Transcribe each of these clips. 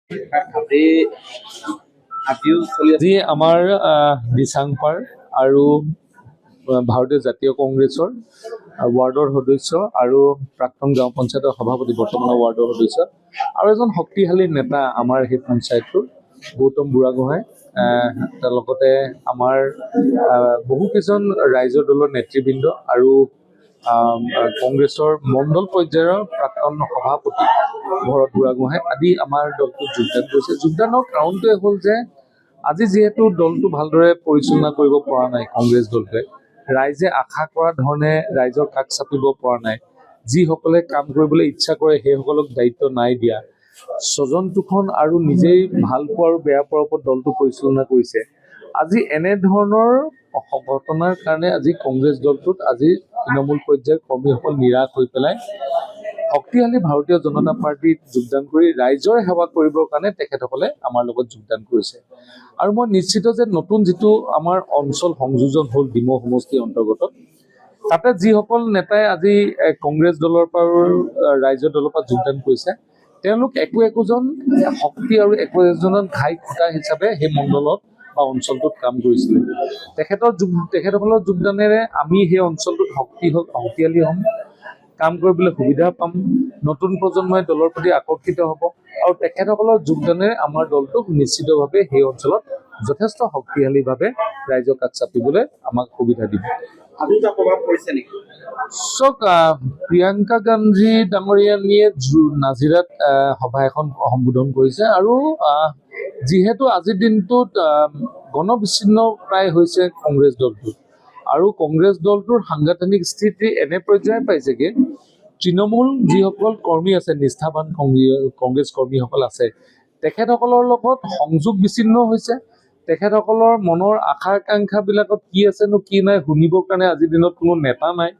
আজি আমাৰ দিচাংপাৰ আৰু ভাৰতীয় জাতীয় কংগ্ৰেছৰ ৱাৰ্ডৰ সদস্য আৰু প্ৰাক্তন গাঁও পঞ্চায়তৰ সভাপতি বৰ্তমানৰ ৱাৰ্ডৰ সদস্য আৰু এজন শক্তিশালী নেতা আমাৰ সেই পঞ্চায়তটোৰ গৌতম বুঢ়াগোহাঁই, তাৰ লগতে আমাৰ বহুকেইজন ৰাইজৰ দলৰ নেতৃবৃন্দ আৰু কংগ্ৰেছৰ মণ্ডল পৰ্যায়ৰ প্ৰাক্তন সভাপতি ভৰত বুঢ়াগোহাঁই আদি আমাৰ দলটোত যোগদান কৰিছে। যোগদানৰ কাৰণটোৱে হ'ল যে আজি যিহেতু দলটো ভালদৰে পৰিচালনা কৰিব পৰা নাই, কংগ্ৰেছ দলটোৱে ৰাইজে আশা কৰা ধৰণে ৰাইজৰ কাষ চাপিব পৰা নাই, যিসকলে কাম কৰিবলৈ ইচ্ছা কৰে সেইসকলক দায়িত্ব নাই দিয়া, স্বজন তোষণ আৰু নিজেই ভাল পোৱা আৰু বেয়া পোৱাৰ ওপৰত দলটো পৰিচালনা কৰিছে। আজি এনেধৰণৰ ঘটনাৰ কাৰণে আজি কংগ্ৰেছ দলটোত আজি তৃণমূল পৰ্যায়ৰ কৰ্মীসকল নিৰাশ হৈ পেলাই শক্তিশালী ভাৰতীয় জনতা পাৰ্টীত যোগদান কৰি ৰাইজৰ সেৱা কৰিবৰ কাৰণে তেখেতসকলে আমাৰ লগত যোগদান কৰিছে। আৰু মই নিশ্চিত যে নতুন যিটো আমাৰ অঞ্চল সংযোজন হ'ল ডিমৌ সমষ্টিৰ অন্তৰ্গত, তাতে যিসকল নেতাই আজি কংগ্ৰেছ দলৰ পৰা ৰাইজৰ দলৰ পৰা যোগদান কৰিছে, তেওঁলোক একোজন শক্তি আৰু একোজন ঘাই খুঁটা হিচাপে সেই মণ্ডলত বা অঞ্চলটোত কাম কৰিছিলে। তেখেতসকলৰ যোগদানেৰে আমি সেই অঞ্চলটোত শক্তিশালী হ'ম, কাম কৰিবলৈ সুবিধা পাম, নতুন প্ৰজন্মই দলৰ প্ৰতি আকৰ্ষিত হ'ব আৰু তেখেতসকলৰ যোগদানেৰে আমাৰ দলটোক নিশ্চিতভাৱে সেই অঞ্চলত যথেষ্ট শক্তিশালীভাৱে ৰাইজৰ কাষ চাপিবলৈ আমাক সুবিধা দিব। প্ৰিয়ংকা গান্ধী ডাঙৰীয়ানীয়ে নাজিৰাত সভা এখন সম্বোধন কৰিছে আৰু যিহেতু আজিৰ দিনটোত গণবিচ্ছিন্ন প্ৰায় হৈছে কংগ্ৰেছ দলটোত আৰু কংগ্ৰেছ দলটোৰ সাংগঠনিক স্থিতি এনে পৰ্যায় পাইছেগৈ, তৃণমূল যিসকল কৰ্মী আছে, নিষ্ঠাৱান কংগ্ৰেছ কৰ্মীসকল আছে, তেখেতসকলৰ লগত সংযোগ বিচ্ছিন্ন হৈছে। তেখেতসকলৰ মনৰ আশা আকাংক্ষাবিলাকত কি আছেনো কি নাই শুনিবৰ কাৰণে আজিৰ দিনত কোনো নেতা নাই।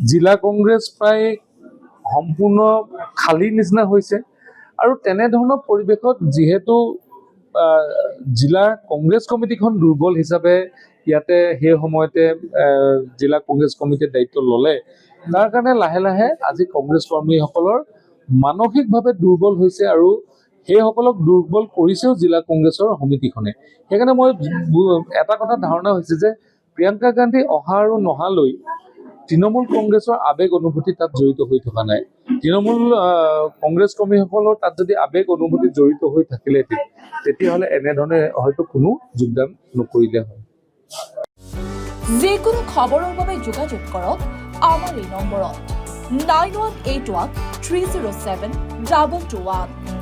জিলা কংগ্ৰেছ প্ৰায় সম্পূৰ্ণ খালী নিচিনা হৈছে আৰু তেনেধৰণৰ পৰিৱেশত যিহেতু জিলা কংগ্ৰেছ কমিটিখন দুৰ্বল হিচাপে ইয়াতে সেই সময়তে জিলা কংগ্ৰেছ কমিটিৰ দায়িত্ব ল'লে, তাৰ কাৰণে লাহে লাহে আজি কংগ্ৰেছ কৰ্মীসকলৰ মানসিকভাৱে দুৰ্বল হৈছে আৰু সেইসকলক দুৰ্বল কৰিছেও জিলা কংগ্ৰেছৰ সমিতিখনে। সেইকাৰণে মই এটা কথা ধাৰণা হৈছে যে প্ৰিয়ংকা গান্ধী অহা আৰু নহালৈ তৃণমূল কংগ্ৰেছৰ আৱেগ অনুভূতি তাত জড়িত হৈ থকা নাই। তৃণমূল কংগ্ৰেছ কৰ্মীসকলৰ তাত যদি আৱেগ অনুভূতি জড়িত হৈ থাকিলেহেঁতেন তেতিয়াহ'লে এনেধৰণে হয়তো কোনো যোগদান নকৰিলে হয়। যিকোনো খবৰৰ বাবে যোগাযোগ কৰক আমাৰ এই নম্বৰত 9181 307 221।